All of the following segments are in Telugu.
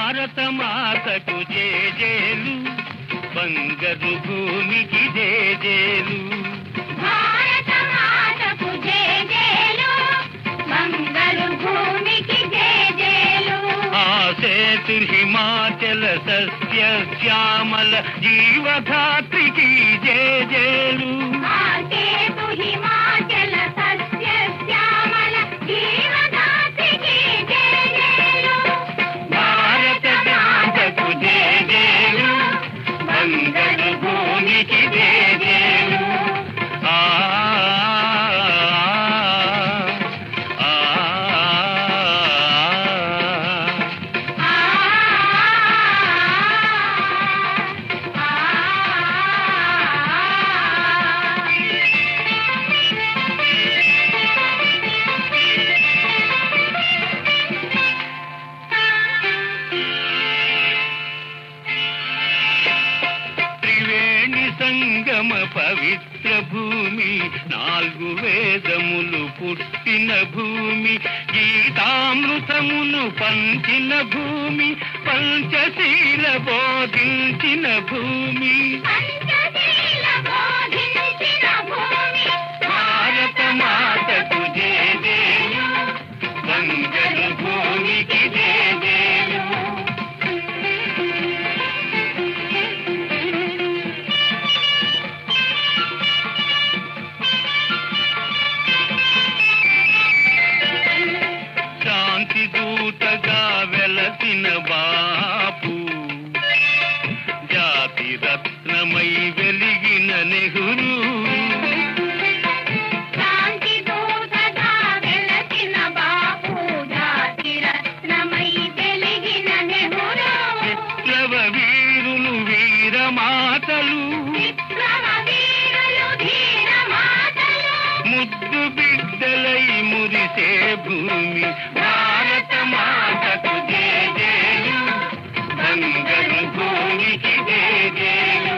భారత మాతకు జేజేలు, బంగారు భూమికి జేజేలు. భారత మాతకు జేజేలు, బంగారు భూమికి జేజేలు. ఆ సేతు హిమాచల సస్య శ్యామల జీవధాత్రికి జేజేలు. ఆ సేతు హిమాచల సస్య శ్యామల జీవధాత్రికి జేజేలు. భారత మాతకు జేజేలు, బంగారు భూమికి జేజేలు. ఆ సంగమ పవిత్ర భూమి, 4 వేదములు పుట్టిన భూమి, గీతామృతమును పంచిన భూమి, పంచశీల బోధించిన భూమి. భారత మాతకు జేజేలు, బంగారు భూమికి జేజేలు. దూతగా వెలసిన బాపు, జాతి రత్నమై వెలిగిన నెహ్రూ. శాంతి దూతగా వెలసిన బాపు, జాతి రత్నమై వెలిగిన నెహ్రూ. విప్లవ వీరులు వీరమాతలు, విప్లవ వీరులు ధీరమాతలు, ముద్దు బిడ్డలై మురిసే భూమి. భారత మాతకు జేజేలు, బంగారు భూమికి జేజేలు.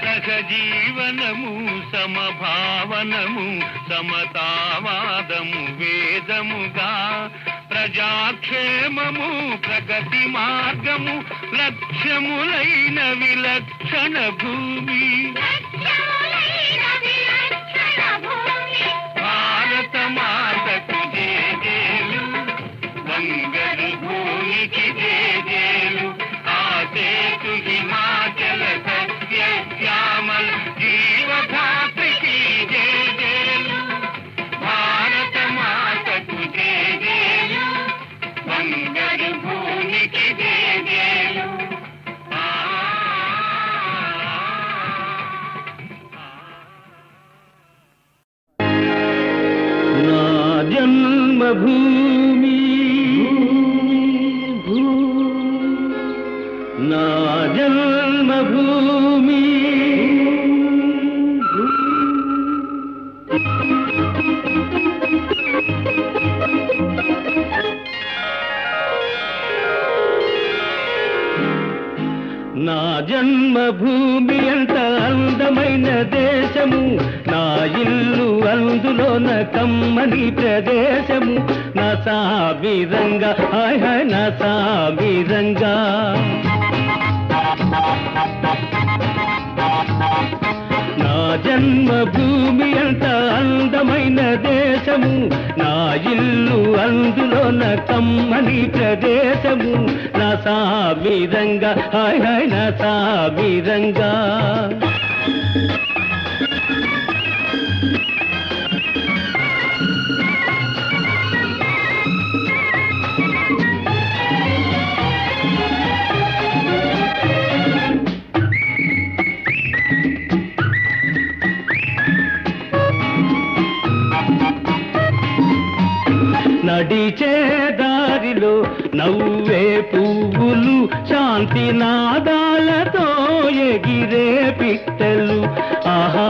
సహజీవనము, సమభావనము, సమతావాదము వేదముగా, ప్రజాక్షేమము ప్రగతి మార్గము, లక్ష్యములైన విలక్షణ భూమి. భారత మాతకు జేజేలు, బంగారు భూమికి జేజేలు. ఆ సేతు హిమాచల సస్య శ్యామల జీవధాత్రికి జేజేలు. భారత మాతకు జేజేలు, బంగారు భూమికి జేజేలు. నా జన్మభూమి, నా జన్మభూమి. నా జన్మభూమి ఎంత అందమైన దేశము, నా ఇల్లు అందులోన కమ్మని ప్రదేశము. నా సామిరంగా, హాయ్ హాయ్ నా సామిరంగా. నా జన్మభూమి ఎంత అందమైన దేశము, నా ఇల్లు అందులోన కమ్మని ప్రదేశము. నా సామిరంగా, హాయ్ హాయ్ నా సామిరంగా. నడిచే దారిలో నవ్వే పువ్వులు, శాంతి నాదాలతో ఎగిరే పిట్టలు. ఆహా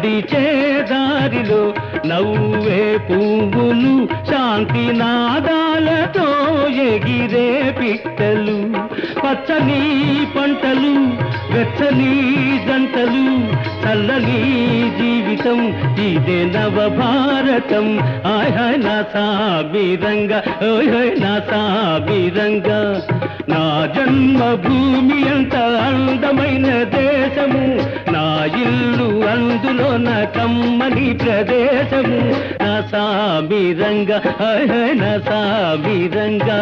నడిచే దారిలో నవ్వే పువ్వులు శాంతి నాదాలతో ఎగిరే పిట్టలు పచ్చని పంటలు వెచ్చని జంటలు చల్లని జీవితం ఇదే నవభారతం ఆయ్ హాయ్ నా సామిరంగా ఓయ్ హాయ్ నా సామిరంగా నా జన్మభూమి అంత అందమైన దేశము నా ఇల్లు అందులో నా కమ్మని ప్రదేశము నా సామిరంగా హాయ్ హాయ్ నా సామిరంగా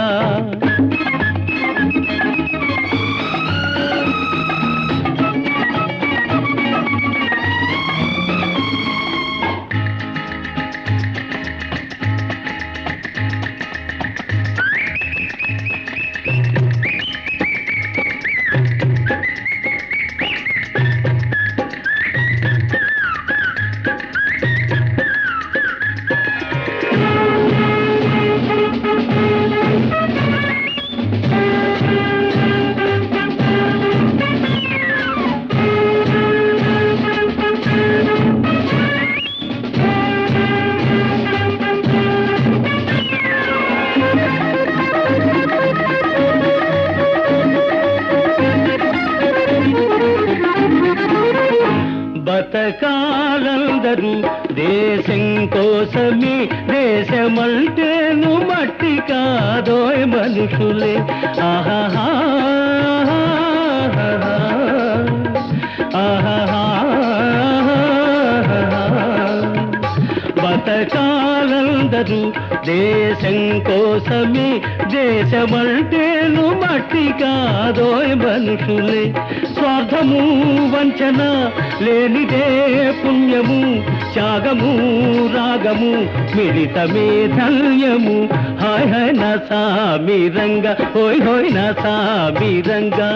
బతకాలందరూ దేశం కోసమే దేశమంటేను మట్టి కాదోయ్ మనుషులే ఆహాహా ఆహాహా బతకాలందరూ దేశం కోసమే దేశమంటేను మట్టి కాదోయ్ మనుషులే స్వార్థము వంచన లేనిదే పుణ్యము త్యాగము రాగము మిళితమే ధన్యము హాయ్ హాయ్ నా సామిరంగా హోయ్ హోయ్ నా సామిరంగా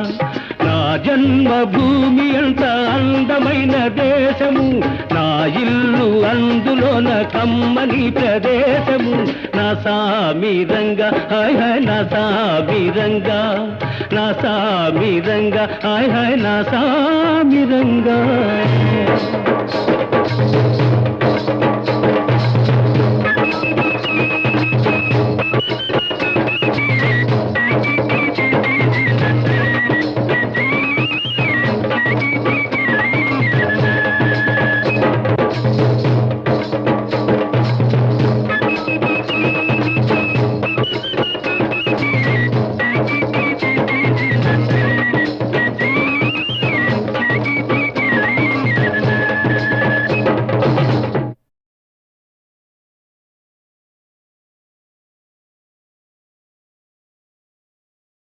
నా జన్మభూమి అంత అందమైన దేశము నా ఇల్లు అందులో నా కమ్మని ప్రదేశము నా సామిరంగా హాయ్ హాయ్ నా సామిరంగా నా సామిరంగా హాయ్ హాయ్ నా సామిరంగా